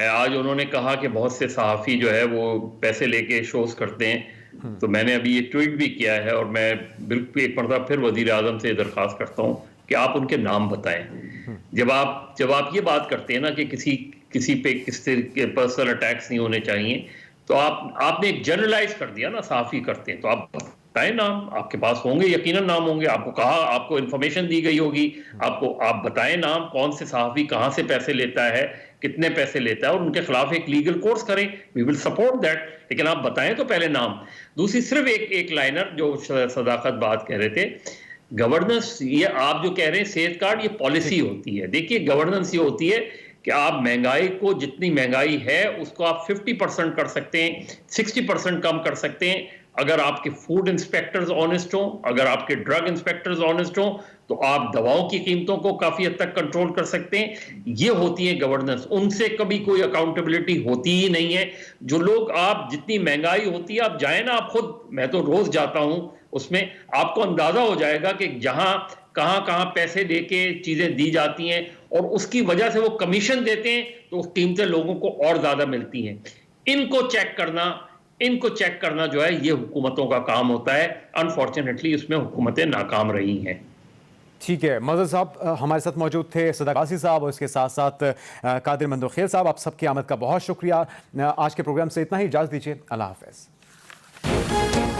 आज उन्होंने कहा कि बहुत से सहाफ़ी जो है वो पैसे लेके शोज करते हैं, तो मैंने अभी ये ट्वीट भी किया है और मैं बिल्कुल एक मरतबा फिर वजीर आजम से दरख्वास्त करता हूँ कि आप उनके नाम बताएं। जब आप ये बात करते हैं ना कि किसी पे किस तरह के पर्सनल अटैक्स नहीं होने चाहिए, तो आपने एक जनरलाइज कर दिया ना, सहाफ़ी करते हैं, तो आप बताएं नाम, आपके पास होंगे, यकीनन नाम होंगे, आपको कहा, आपको इन्फॉर्मेशन दी गई होगी, आप बताएं नाम, कौन से सहाफ़ी कहाँ से पैसे लेता है, कितने पैसे लेता है, और उनके खिलाफ एक लीगल कोर्स करें। वी विल सपोर्ट दैट, लेकिन आप बताएं तो पहले नाम। दूसरी सिर्फ एक लाइनर जो सदाकत बात कह रहे थे, गवर्नेंस, ये आप जो कह रहे हैं सेहत कार्ड, ये पॉलिसी होती है। देखिए, गवर्नेंस ये होती है कि आप महंगाई को, जितनी महंगाई है उसको आप 50% कर सकते हैं, 60% कम कर सकते हैं अगर आपके फूड इंस्पेक्टर्स ऑनेस्ट हों, अगर आपके ड्रग इंस्पेक्टर्स ऑनेस्ट हों, तो आप दवाओं की कीमतों को काफी हद तक कंट्रोल कर सकते हैं। ये होती है गवर्नेंस, उनसे कभी कोई अकाउंटेबिलिटी होती ही नहीं है। जो लोग, आप जितनी महंगाई होती है, आप जाए ना, आप खुद, मैं तो रोज जाता हूं, उसमें आपको अंदाजा हो जाएगा कि जहां कहां पैसे लेके चीजें दी जाती हैं और उसकी वजह से वो कमीशन देते हैं, तो कीमतें लोगों को और ज्यादा मिलती हैं। इनको चेक करना जो है, ये हुकूमतों का काम होता है। अनफॉर्चुनेटली इसमें हुकूमतें नाकाम रही हैं। ठीक है, मजहर साहब हमारे साथ मौजूद थे, सदाकत गाजी साहब और इसके साथ साथ कादिर मंदोखेल साहब, आप सबकी आमद का बहुत शुक्रिया। आज के प्रोग्राम से इतना ही, इजाज़त दीजिए, अल्लाह हाफ़िज़।